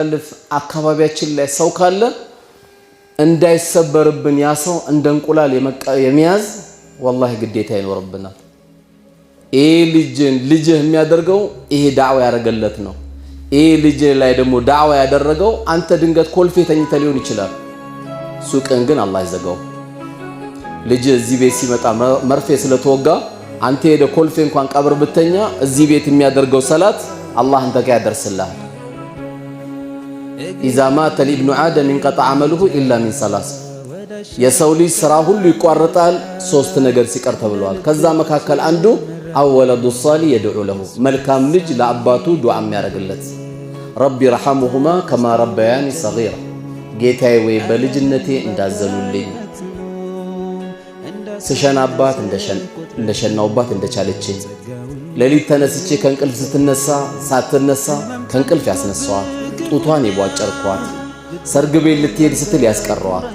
ልፍ አካባቢያችን ላይ ሰው ካለ እንዳይሰበርብን ያ ሰው እንደ እንቁላል የሚያዝ والله ግዴታ ይኖርብናል። ልጅህ የሚያደርገው ይሄ ዳዕዋ ያደረገለት ነው። ልጅ ላይ ደግሞ ዳዕዋ ያደረገው አንተ ድንገት ኮልፌ ተኝተ ሊሆን ይችላል። ሱቅን ግን አላህ ይዘጋው። ልጅ እዚህ ቤት ሲመጣ መርፌ ስለተወጋ አንተ ሄደ ኮልፌ እንኳን ቀብር ብተኛ እዚህ ቤት የሚያደርገው ሰላት አላህ አንተ ጋር ያደርስልሃል። إذا مات ابن آدم انقطع عمله إلا من ثلاث የሰው ልጅ ስራ ሁሉ ይቋረጣል ሶስት ነገር ሲቀር ተብሏል። ከዛ መካከል አንዱ አወለዱ ሷሊ يدعو له መልካም ልጅ ለአባቱ ዱዓ የሚያደርግለት ረቢ ረሐሙሁማ ከማ ረበያኒ ሰጊራ ጌታዬ ወይ በልጅነቴ እንዳዘኑልኝ ስሸናባት እንደሸናውባት እንደቻለችኝ ሌሊት ተነስቼ ከእንቅልፍ ስትነሳ ሳትነሳ ከእንቅልፍ ያስነሳዋት ጡቷን የቧጨርኳት ሰርግ ቤት ልትሄድ ስትል ያስቀረዋት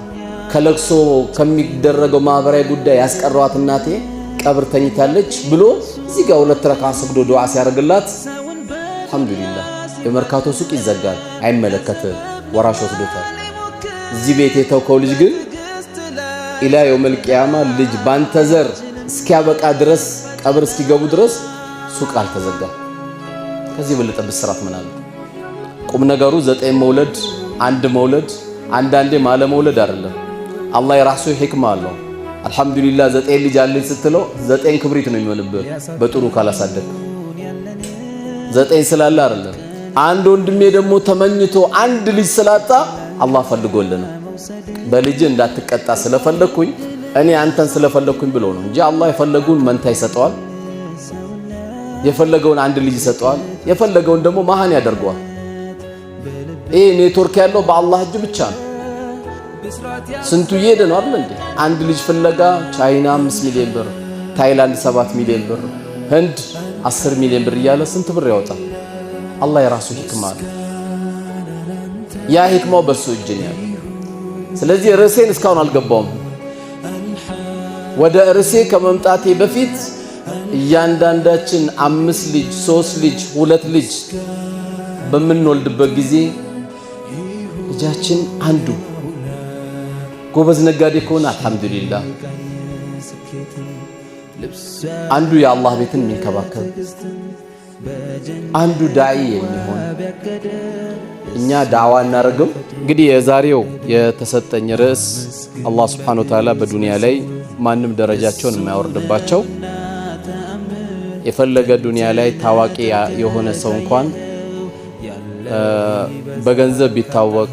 ከለቅሶ ከሚደረገው ማህበራዊ ጉዳይ ያስቀረዋት እናቴ ቀብር ተኝታለች ብሎ እዚህ ጋር ሁለት ረካ ሰግዶ ዱዓ ሲያደርግላት አልহামዱሊላህ የመርካቶ ሱቅ ይዘጋል አይመለከትም ወራሽ ወስዶታል። እዚህ ቤት የተውከው ልጅ ግን ኢላ የውመል ቂያማ ልጅ ባንተ ዘር እስኪያበቃ ድረስ ቀብር እስኪገቡ ድረስ ሱቅ አልተዘጋም። ከዚህ በለጠ ብስራት ምን አለ? ቁም ነገሩ 9 መውለድ አንድ መውለድ አንዳንዴ ማለ መውለድ አይደለም። አላህ የራሱ ህክማ አለው። አልহামዱሊላህ 9 ልጅ አለኝ ስትለው 9 ክብሪት ነው የሚሆንብህ በጥሩ ካላሳደግ 9 ስላለ አይደለም። አንድ ወንድሜ ደግሞ ተመኝቶ አንድ ልጅ ስላጣ አላህ ፈልጎልህ ነው። በልጅ እንዳትቀጣ ስለፈለኩኝ እኔ አንተን ስለፈለኩኝ ብሎ ነው እንጂ አላህ የፈለገውን መንታ ይሰጠዋል። የፈለገውን አንድ ልጅ ይሰጠዋል። የፈለገውን ደግሞ መሃን ያደርገዋል። ኔትወርክ ያለው በአላህ እጅ ብቻ ነው። ስንቱ እየሄደ ነው አይደል እንዴ? አንድ ልጅ ፍለጋ ቻይና 5 ሚሊዮን ብር፣ ታይላንድ 7 ሚሊዮን ብር፣ ህንድ 10 ሚሊዮን ብር እያለ ስንት ብር ያወጣል። አላህ የራሱ ህክማ አለ። ያ ህክማው በሱ እጅ ነው ያለው። ስለዚህ ርዕሴን እስካሁን አልገባውም። ወደ ርዕሴ ከመምጣቴ በፊት እያንዳንዳችን 5 ልጅ 3 ልጅ 2 ልጅ በምንወልድበት ጊዜ ልጃችን አንዱ ጎበዝ ነጋዴ ከሆነ አልহামዱሊላህ፣ አንዱ የአላህ ቤትን የሚንከባከብ፣ አንዱ ዳዒ የሚሆን እኛ ዳዕዋ እናደርገው። እንግዲህ የዛሬው የተሰጠኝ ርዕስ አላህ Subhanahu Wa Ta'ala በዱንያ ላይ ማንም ደረጃቸውን የማያወርድባቸው የፈለገ ዱንያ ላይ ታዋቂ የሆነ ሰው እንኳን በገንዘብ ቢታወቅ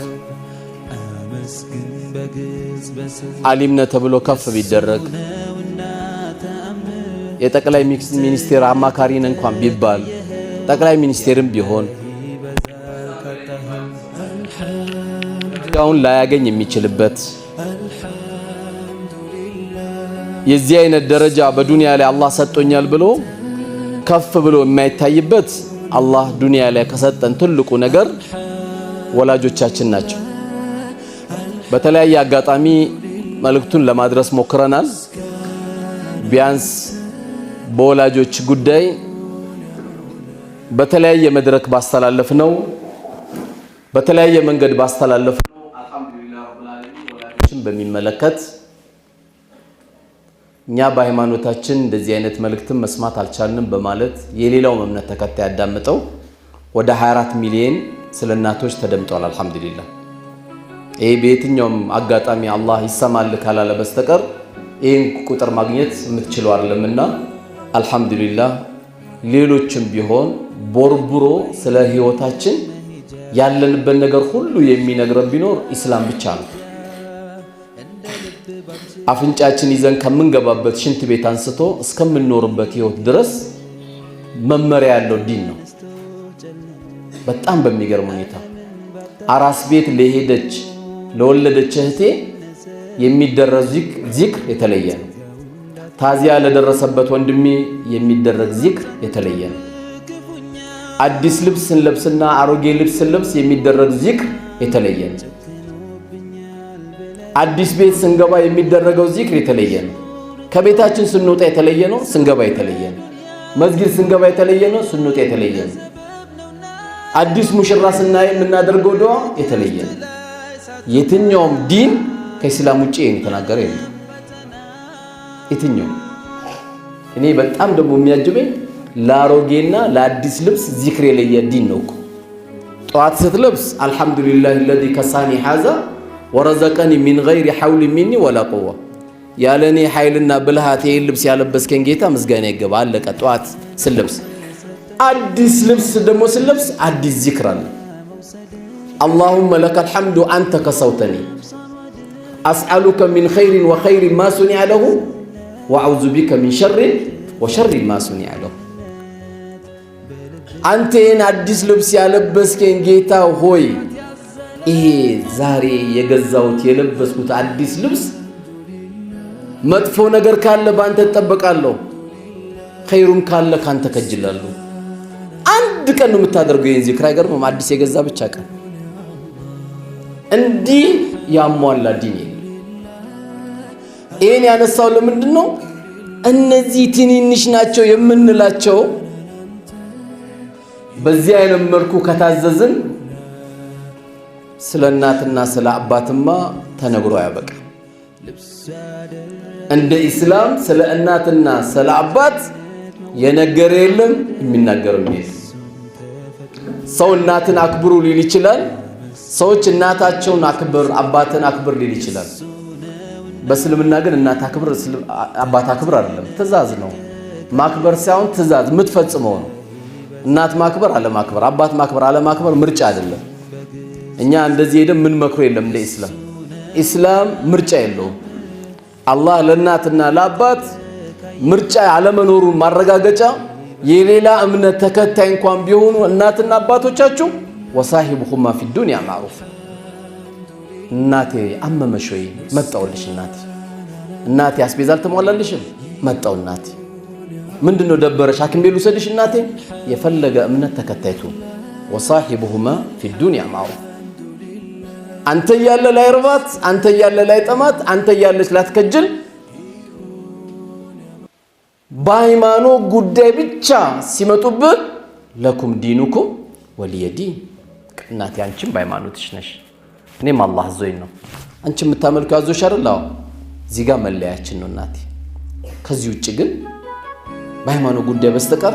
ዓሊም ነው ተብሎ ከፍ ቢደረግ የጠቅላይ ሚኒስቴር አማካሪን እንኳን ቢባል ጠቅላይ ሚኒስቴርም ቢሆን ያውን ላያገኝ የሚችልበት የዚህ አይነት ደረጃ በዱንያ ላይ አላህ ሰጥቶኛል ብሎ ከፍ ብሎ የማይታይበት አላህ ዱንያ ላይ ከሰጠን ትልቁ ነገር ወላጆቻችን ናቸው። በተለያየ አጋጣሚ መልእክቱን ለማድረስ ሞክረናል። ቢያንስ በወላጆች ጉዳይ በተለያየ መድረክ ባስተላለፍነው በተለያየ መንገድ ባስተላለፍነው አልহামዱሊላህ ረብል ዓለሚን ወላጆችን በሚመለከት እኛ በሃይማኖታችን እንደዚህ አይነት መልእክትን መስማት አልቻልንም በማለት የሌላው እምነት ተከታይ ያዳምጠው ወደ 24 ሚሊዮን ስለናቶች ተደምጧል። አልহামዱሊላህ በየትኛውም አጋጣሚ አላህ ይሰማል ካላለ በስተቀር ይህን ቁጥር ማግኘት የምትችሉ አይደለምና አልহামዱሊላህ ሌሎችም ቢሆን ቦርቡሮ ስለ ህይወታችን ያለንበት ነገር ሁሉ የሚነግረን ቢኖር ኢስላም ብቻ ነው። አፍንጫችን ይዘን ከምንገባበት ሽንት ቤት አንስቶ እስከምንኖርበት ህይወት ድረስ መመሪያ ያለው ዲን ነው። በጣም በሚገርም ሁኔታ አራስ ቤት ለሄደች ለወለደች እህቴ የሚደረግ ዚክር የተለየ ነው። ታዚያ ለደረሰበት ወንድሜ የሚደረግ ዚክር የተለየ ነው። አዲስ ልብስ እንለብስና አሮጌ ልብስ እንለብስ የሚደረግ ዚክር የተለየ ነው። አዲስ ቤት ስንገባ የሚደረገው ዚክር የተለየ ነው። ከቤታችን ስንወጣ የተለየ ነው፣ ስንገባ የተለየ ነው። መስጊድ ስንገባ የተለየ ነው፣ ስንወጣ የተለየ ነው። አዲስ ሙሽራ ስናይ የምናደርገው ዱዓ የተለየ ነው። የትኛውም ዲን ከእስላም ውጪ የተናገረ የለም። የትኛው እኔ በጣም ደግሞ የሚያጅበኝ ለአሮጌና ለአዲስ ልብስ ዚክር የለየ ዲን ነው እኮ። ጠዋት ስትለብስ አልሐምዱሊላህ الذي ከሳኒ ሐዛ ወረዘቀኒ ሚን ገይሪ ሐውል ሚኒ ወላ ቁዋ፣ ያለኔ ኃይልና ብልሃት ይሄን ልብስ ያለበስከኝ ጌታ ምስጋና ይገባ። አለቀ። ጠዋት ስለብስ አዲስ ልብስ ደግሞ ስለብስ አዲስ ዚክር አለ። اللهم لك الحمد أنت كسوتني أسألك من خير وخير ما صنع له وأعوذ بك من شر وشر ما صنع له። አንተ አዲስ ልብስ ያለበስከኝ ጌታ ሆይ ይሄ ዛሬ የገዛሁት የለበስኩት አዲስ ልብስ መጥፎ ነገር ካለ ባንተ ተጠበቃለሁ፣ ኸይሩም ካለ ካንተ ከጅላለሁ። አንድ ቀን ነው የምታደርገው ይሄን ዚክር። አይገርምም? አዲስ የገዛ ብቻ ቀን እንዲህ ያሟላ ዲን የለም። ይሄን ያነሳው ለምንድን ነው? እነዚህ ትንንሽ ናቸው የምንላቸው በዚህ አይነት መልኩ ከታዘዝን ስለ እናትና ስለ አባትማ ተነግሮ ያበቃ። እንደ ኢስላም ስለ እናትና ስለ አባት የነገረ የለም የሚናገርም የለም። ሰው እናትን አክብሩ ሊል ይችላል። ሰዎች እናታቸውን አክብር አባትን አክብር ሊል ይችላል። በእስልምና ግን እናት አክብር አባት አክብር አይደለም፣ ትእዛዝ ነው። ማክበር ሳይሆን ትእዛዝ የምትፈጽመው ነው። እናት ማክበር አለማክበር፣ አባት ማክበር አለማክበር ምርጫ አይደለም። እኛ እንደዚህ ሄደን ምን መክሮ የለም። እንደ ኢስላም ምርጫ የለውም። አላህ ለእናትና ለአባት ምርጫ አለመኖሩን ማረጋገጫ የሌላ እምነት ተከታይ እንኳን ቢሆኑ እናትና አባቶቻችሁ ወሳሂቡሁማ ፊ ዱንያ ማዕሩፍ። እናቴ አመመሽ ወይ? መጣውልሽ እናቴ። እናቴ አስቤዛ አልተሟላልሽም? መጣው እናቴ። ምንድነው ደበረሽ? ሐኪም ቤት ልውሰድሽ እናቴ? የፈለገ እምነት ተከታይቱ ወሳሂቡሁማ ፊ ዱንያ ማዕሩፍ። አንተ ያለ ላይርባት፣ አንተ ያለ ላይጠማት፣ አንተ ያለች ላትከጅል በሃይማኖት ጉዳይ ብቻ ሲመጡብህ ለኩም ዲኑኩም ወሊየ ዲን። እናቴ አንቺም በሃይማኖትሽ ነሽ፣ እኔም አላህ አዞኝ ነው። አንቺ የምታመልከው አዞሽ አይደል? አዎ፣ እዚህ ጋር መለያችን ነው እናቴ። ከዚህ ውጭ ግን በሃይማኖት ጉዳይ በስተቀር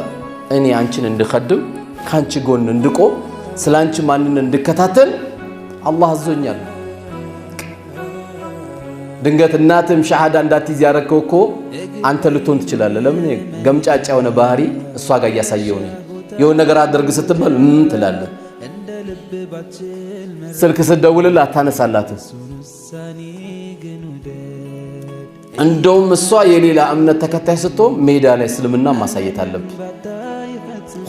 እኔ አንቺን እንድኸድም ካንቺ ጎን እንድቆም ስላንቺ ማንነት እንድከታተል አላህ አዞኛል። ድንገት እናትም ሻሃዳ እንዳትይዝ ያረከው እኮ አንተ ልትሆን ትችላለህ። ለምን? ገምጫጫ የሆነ ባህሪ እሷ ጋር እያሳየው ነው። የሆነ ነገር አድርግ ስትባል ትላለህ። ስልክ ስትደውልልህ አታነሳላትም። እንደውም እሷ የሌላ እምነት ተከታይ ስትሆን ሜዳ ላይ እስልምና ማሳየት አለብህ።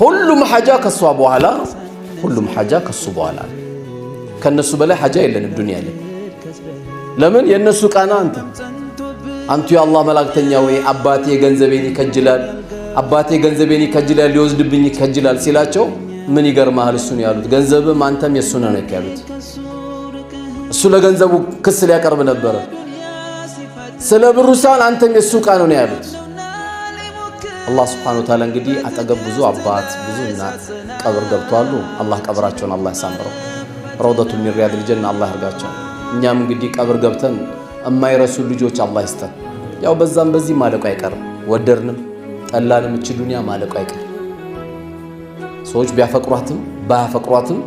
ሁሉም ሐጃ ከሷ በኋላ፣ ሁሉም ሐጃ ከሱ በኋላ። ከነሱ በላይ ሐጃ የለንም ዱንያ ላይ። ለምን? የነሱ ቃና አንቱ የአላህ መላእክተኛ ወይ አባቴ ገንዘቤን ይከጅላል፣ አባቴ ገንዘቤን ይከጅላል፣ ሊወስድብኝ ይከጅላል ሲላቸው ምን ይገርማል? እሱን ያሉት ገንዘብም አንተም የሱ ነው ያሉት። እሱ ለገንዘቡ ክስ ሊያቀርብ ነበረ። ስለ ብሩ ሳይሆን አንተም የሱ ቃና ነው ያሉት። አላህ ሱብሓነሁ ወተዓላ እንግዲህ አጠገብ ብዙ አባት ብዙ እናት ቀብር ገብተዋል። አላህ ቀብራቸውን አላህ ያሳምረው፣ ረውደቱ ሚን ሪያዲል ጀና አላህ ያርጋቸው። እኛም እንግዲህ ቀብር ገብተን የማይረሱ ልጆች አላህ ይስጠን። ያው በዛም በዚህ ማለቁ አይቀርም። ወደድንም ጠላንም እቺ ዱንያ ማለቁ አይቀርም። ሰዎች ቢያፈቅሯትም ባያፈቅሯትም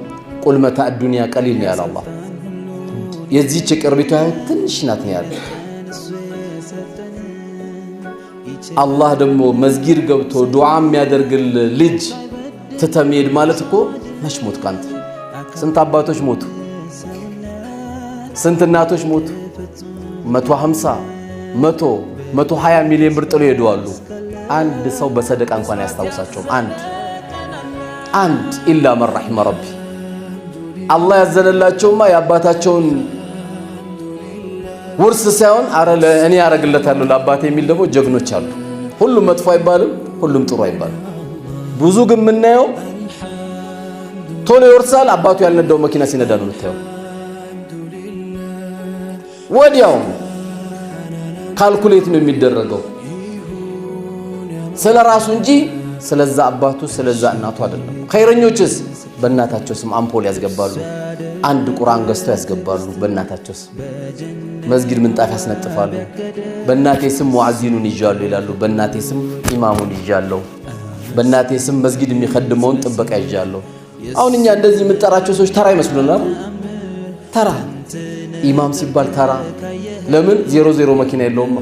ቁል መታዕ ዱንያ ቀሊል ነው ያለ አላህ። የዚህች ቅርቢቷ ትንሽ ናት ነው ያለ አላህ። ደግሞ መስጊድ ገብቶ ዱዓ የሚያደርግል ልጅ ትተምሄድ ማለት እኮ መች ሞት ካንተ። ስንት አባቶች ሞቱ፣ ስንት እናቶች ሞቱ። 150 100 120 ሚሊዮን ብር ጥሎ ሄደዋሉ። አንድ ሰው በሰደቃ እንኳን ያስታውሳቸው አንድ ኢላ መን ረሒመ ረቢ። አላህ ያዘነላቸውማ የአባታቸውን ውርስ ሳይሆን አረ እኔ ያረግለታለሁ ለአባቴ የሚል ደግሞ ጀግኖች አሉ። ሁሉም መጥፎ አይባልም፣ ሁሉም ጥሩ አይባልም። ብዙ ግን የምናየው ቶሎ ይወርሳል። አባቱ ያልነዳው መኪና ሲነዳ ነው የምታየው። ወዲያው ካልኩሌት ነው የሚደረገው ስለ ራሱ እንጂ ስለዛ አባቱ ስለዛ እናቱ አይደለም። ኸይረኞችስ በእናታቸው ስም አምፖል ያስገባሉ። አንድ ቁርአን ገዝተው ያስገባሉ በእናታቸው ስም። መስጊድ ምንጣፍ ያስነጥፋሉ። በእናቴ ስም ሙአዚኑን ይዣሉ ይላሉ። በእናቴ ስም ኢማሙን ይዣለሁ። በእናቴ ስም መስጊድ የሚخدመውን ጥበቃ ይዣለሁ። አሁን እኛ እንደዚህ የምንጠራቸው ሰዎች ተራ ይመስሉናል። ተራ ኢማም ሲባል ተራ ለምን 00 መኪና የለውም?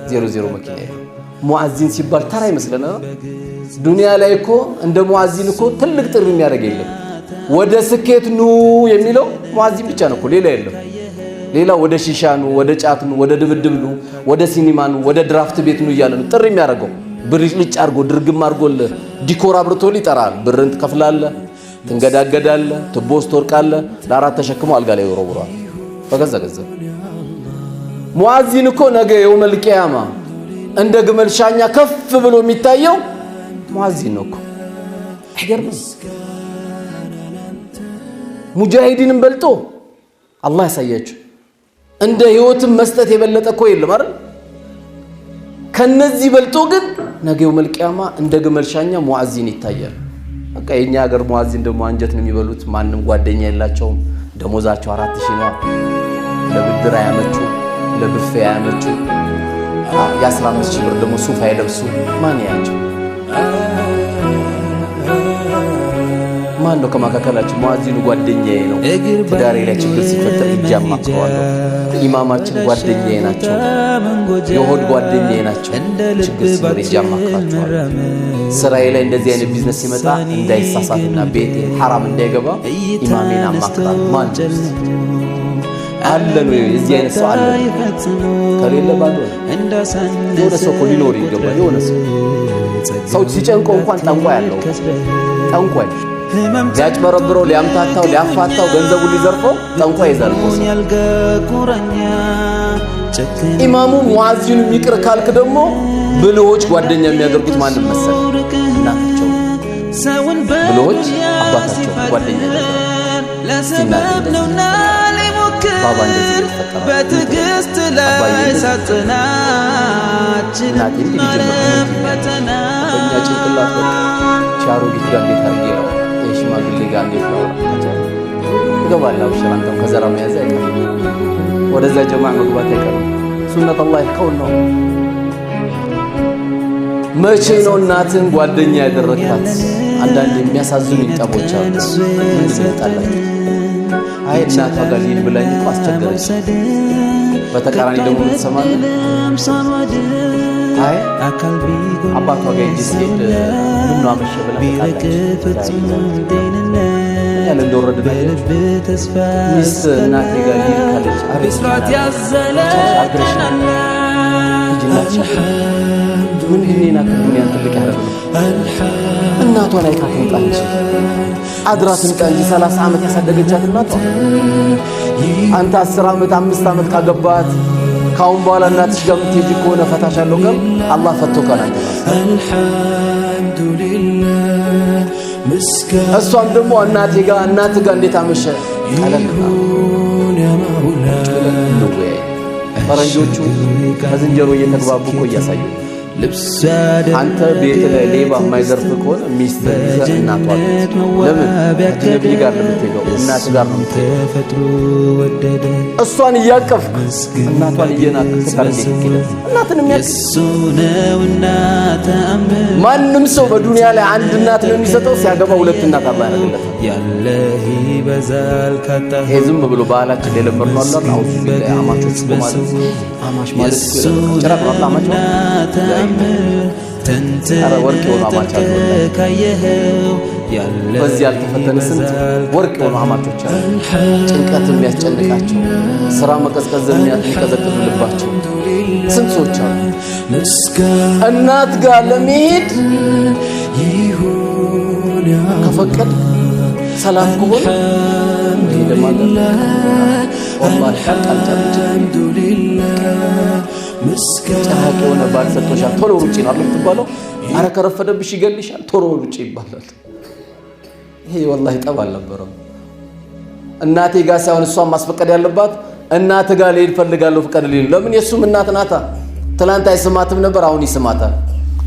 00 መኪና የለውም። ሙአዚን ሲባል ተራ ይመስለናል። ዱንያ ላይ እኮ እንደ ሙአዚን እኮ ትልቅ ጥሪ የሚያደርግ የለም። ወደ ስኬት ኑ የሚለው ሙአዚን ብቻ ነው እኮ ሌላ የለም። ሌላ ወደ ሺሻ ኑ፣ ወደ ጫት ኑ፣ ወደ ድብድብ ኑ፣ ወደ ሲኒማ ኑ፣ ወደ ድራፍት ቤት ኑ እያለ ነው ጥሪ የሚያደርገው። ብር ልጭ አድርጎ ድርግም አድርጎልህ ዲኮር አብርቶልህ ይጠራል። ብርን ትከፍላለህ፣ ትንገዳገዳለህ፣ ትቦ ውስጥ ትወድቃለህ። ለአራት ተሸክሞ አልጋ ላይ ይወረውራል በገዛ ገንዘብ። ሙአዚን እኮ ነገ የውመል ቂያማ እንደ ግመል ሻኛ ከፍ ብሎ የሚታየው ሙአዚን ነው እኮ። አይገርምም? ሙጃሂዲንን በልጦ አላህ ያሳያችሁ። እንደ ህይወትን መስጠት የበለጠ እኮ የለም አይደል? ከነዚህ በልጦ ግን ነገ የውመል ቂያማ እንደ ግመል ሻኛ ሙአዚን ይታያል። በቃ የኛ ሀገር ሙአዚን ደግሞ አንጀት ነው የሚበሉት። ማንም ጓደኛ የላቸውም። ደሞዛቸው 4000 ነው። ለብድር አያመቹ፣ ለብፌ አያመቹ። የ15 ብር ደግሞ ሱፍ አይለብሱ። ማን ያቸው? ማን ነው ከማካከላችን ሙአዚኑ ጓደኛዬ ነው፣ ትዳሬ ላይ ችግር ሲፈጠር ይጃማከዋለሁ፣ ኢማማችን ጓደኛዬ ናቸው፣ የሆድ ጓደኛዬ ናቸው፣ ችግር ሲፈጠር ይጃማከራቸዋል። ስራዬ ላይ እንደዚህ አይነት ቢዝነስ ሲመጣ እንዳይሳሳትና ቤቴ ሐራም እንዳይገባ ኢማሜን አማክራል። ማን አለ ነው? የዚህ አይነት ሰው አለ ከሌለ ባዶ የሆነ ሰው እኮ ሊኖር ይገባል። የሆነ ሰው ሲጨንቀው እንኳን ጠንቋይ ያለው ጠንቋይ ሊያጭበረብረው፣ ሊያምታታው፣ ሊያፋታው፣ ገንዘቡን ሊዘርፈው ጠንቋይ ይዛል። ኢማሙ ሙአዚኑ ይቅር ካልክ ደግሞ ብልሆች ጓደኛ የሚያደርጉት ማንም መሰለ? እናታቸው። ብልሆች አባታቸው ጓደኛ ያደርጋሉ። ባባ እንደዚህ ተፈጠረ በትግስት ላይ ሳጥናችን ለፈተና በእኛ ጭንቅላት ቻሮጊት ጋር እንዴት አድርጌ ነው የሽማግሌ ጋር እንዴት ነው ይገባላው? ሽራንተም ከዘራ መያዝ አይቀርም፣ ወደዛ ጀማዓ መግባት አይቀርም። ሱነት አላህ ይከውን ነው። መቼ ነው እናትን ጓደኛ ያደረካት? አንዳንድ የሚያሳዝኑ ጠቦች አሉ። ምንድን ይጣላችሁ? አይ እናቷ ጋር ሊል ብላኝ እኮ አስቸገረች። በተቃራኒ ደግሞ ተሰማኝ። አይ አባቷ ጋር ሂጅ ሲሄድ ምነው አመሸ ብላ ያለ እንደወረደ ሚስት እናቴ ጋር ሊል ካለች አብስራት ያዘለናል ምንድነው ናከዱንያን ትልቅ ያደረገው እናቷን አይካፈንጣለች። አድራትን ቀንጂ 30 ዓመት ያሳደገቻት እናቷ አንተ 10 ዓመት 5 ዓመት ካገባት ካሁን በኋላ እናትሽ ጋር ምትሄጂ ከሆነ ፈታሻለሁ ጋር አላህ ፈቶ ካላንተ አልሐምዱሊላህ ምስጋና እሷም ደግሞ እናት ጋር እንዴት አመሸ ካለና ፈረንጆቹ ከዝንጀሮ እየተግባቡ እኮ እያሳዩ አንተ ቤት ላይ ሌባ የማይዘርፍ ከሆነ ሚስት እናቷ ለምን ነብይ ጋር ለምትሄደው እናት ጋር ነው የምትሄደው። እሷን እያቀፍክ እናቷን እየናቅክ ታርጌት እናትን የሚያቅሱነውና ተአምር ማንም ሰው በዱንያ ላይ አንድ እናት ነው የሚሰጠው። ሲያገባ ሁለት እናት አላህ ያደርግለታል። ያለህ ይበዛል ካታ ዝም ብሎ ባህላችን የለመድነው አላህ ነው። አማቾች ማለት አማሽ ማለት ጭራቅ ነው አማች ነው ተንተረ ወርቅ የሆኑ አማች አሉ። በዚህ ያልተፈተነ ስንት ወርቅ የሆኑ አማቾች አሉ። ጭንቀት የሚያስጨንቃቸው ስራ መቀዝቀዝ የሚቀዘቅዝ ልባቸው ስንት ሰዎች አሉ። እናት ጋር ለመሄድ ከፈቀድ ሰላም ከሆነ ይደማለህ ወላሂ ጫሃቅ የሆነ ባል ሰጥቶሻል ቶሎ ሩጪ ነው የምትባለው። አረ ከረፈደብሽ ይገልሻል ቶሎ ሩጪ ይባላል። ይሄ ወላሂ ጠብ አልነበረም። እናቴ ጋር ሳይሆን እሷን ማስፈቀድ ያለባት እናት ጋር ልሄድ ፈልጋለሁ ፍቀድልኝ። ለምን? የሱም እናት ናታ። ትላንት አይስማትም ነበር አሁን ይስማታል።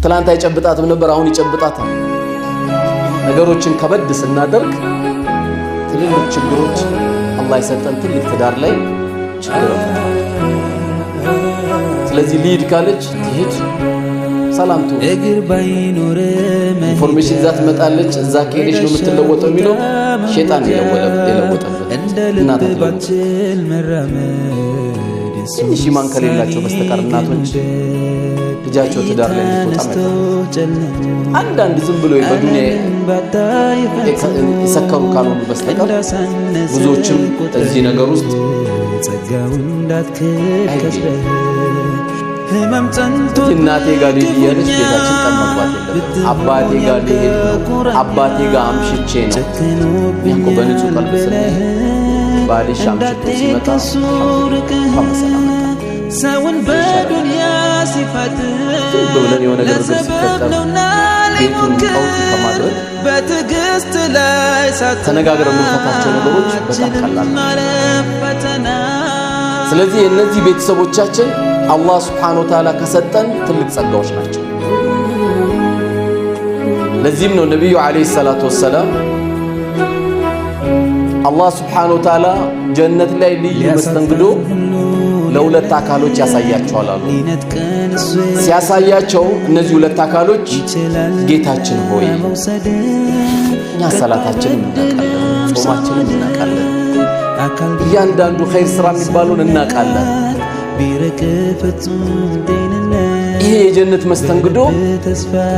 ትላንት አይጨብጣትም ነበር አሁን ይጨብጣታል። ነገሮችን ከበድ ስናደርግ ትልልቅ ችግሮች አላህ የሰጠን ትልቅ ትዳር ላይ ችግር ፈጥሯል። ስለዚህ ሊድ ካለች ትሂድ፣ ሰላም ትሁን። ኢንፎርሜሽን ዛት መጣለች እዛ ከሄደች ነው የምትለወጠው የሚለው ሸይጣን የለወጠበት እናት ትንሽ ኢማን ከሌላቸው በስተቀር እናቶች ልጃቸው ትዳር ላይ እንድትወጣ አንዳንድ ዝም ብሎ በዱንያ የሰከሩ ካልሆኑ በስተቀር ብዙዎችም እዚህ ነገር ውስጥ እናቴ ጋር ልጅ እያለች ቤታችን ጠመቋት የለም። አባቴ ጋር ልሄድ ነው፣ አባቴ ጋር አምሽቼ ነው። እኮ በንጹህ ቀልብ ስንሄድ ባልሽ አምሽቶ ሲመጣ ሰላም ሰውን በዱንያ ሲፈት ብለን የሆነ ነገር ሲፈጠር ቤቱን ቀውጢ ከማድረግ በትዕግስት ላይ ተነጋግረን የምንፈታቸው ነገሮች በጣም ቀላል ናቸው። ስለዚህ እነዚህ ቤተሰቦቻችን አላህ ሱብሓነሁ ወተዓላ ከሰጠን ትልቅ ጸጋዎች ናቸው። ለዚህም ነው ነብዩ አለይሂ ሰላቱ ወሰላም አላህ ሱብሓነሁ ወተዓላ ጀነት ላይ ልዩ መስተንግዶ ለሁለት አካሎች ያሳያቸዋል አሉ። ሲያሳያቸው እነዚህ ሁለት አካሎች ጌታችን ሆይ እኛ ሰላታችንን እናውቃለን፣ ጾማችንን እናውቃለን፣ እያንዳንዱ ኸይር ስራ የሚባሉን እናውቃለን። ይሄ የጀነት መስተንግዶ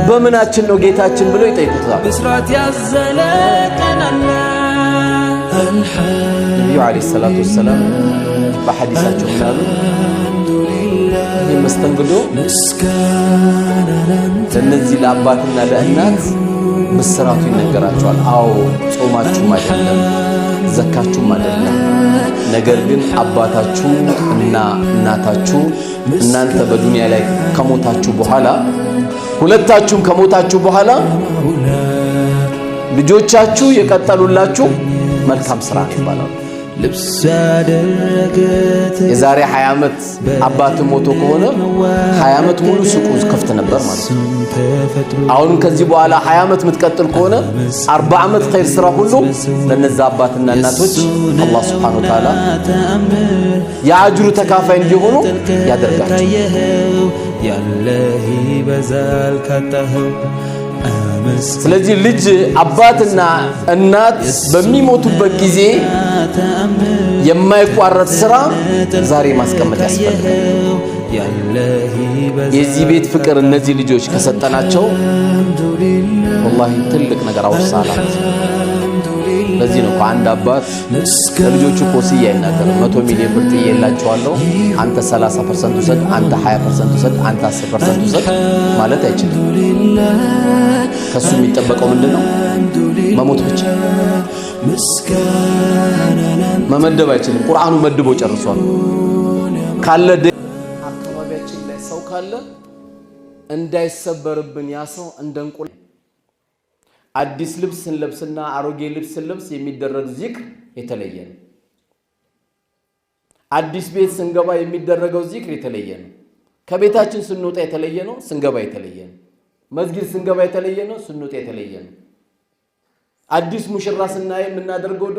በምናችን ነው ጌታችን ብለው ይጠይቁታል። ነብዩ አለይሂ ሰላቱ ወሰላም በሐዲሳቸው ምናሉ ይህ መስተንግዶ ለእነዚህ ለአባትና ለእናት ምስራቱ ይነገራቸዋል። አዎ ጾማችሁም አይደለም ዘካችሁም አይደለም፣ ነገር ግን አባታችሁ እና እናታችሁ እናንተ በዱንያ ላይ ከሞታችሁ በኋላ ሁለታችሁም ከሞታችሁ በኋላ ልጆቻችሁ የቀጠሉላችሁ መልካም ስራ ይባላል። የዛሬ 20 ዓመት አባት ሞቶ ከሆነ 20 ዓመት ሙሉ ሱቁ ክፍት ነበር ማለት ነው። አሁን ከዚህ በኋላ 20 ዓመት የምትቀጥል ከሆነ 40 ዓመት ኸይር ስራ ሁሉ ለነዛ አባትና እናቶች አላህ Subhanahu Wa Ta'ala የአጅሩ ተካፋይ እንዲሆኑ ያደርጋቸው። ስለዚህ ልጅ አባትና እናት በሚሞቱበት ጊዜ የማይቋረጥ ስራ ዛሬ ማስቀመጥ ያስፈልጋል። የዚህ ቤት ፍቅር እነዚህ ልጆች ከሰጠናቸው ወላሂ ትልቅ ነገር አውሳላል። ለዚህ ነው አንድ አባት ለልጆቹ ኮስያ ይናገራል። 100 ሚሊዮን ብር ጥዬላቸዋለሁ፣ አንተ 30% ውሰድ፣ አንተ 20% ውሰድ፣ አንተ 10% ውሰድ ማለት አይችልም። ከሱ የሚጠበቀው ምንድነው? መሞት ብቻ። መመደብ አይችልም። ቁርአኑ መድቦ ጨርሷል። ካለ አካባቢያችን ላይ ሰው ካለ እንዳይሰበርብን ያ ሰው እንደንቁል አዲስ ልብስ እንለብስና አሮጌ ልብስ እንለብስ የሚደረግ ዚክር የተለየ ነው። አዲስ ቤት ስንገባ የሚደረገው ዚክር የተለየ ነው። ከቤታችን ስንወጣ የተለየ ነው፣ ስንገባ የተለየ ነው። መስጊድ ስንገባ የተለየ ነው፣ ስንወጣ የተለየ ነው። አዲስ ሙሽራ ስናይ የምናደርገው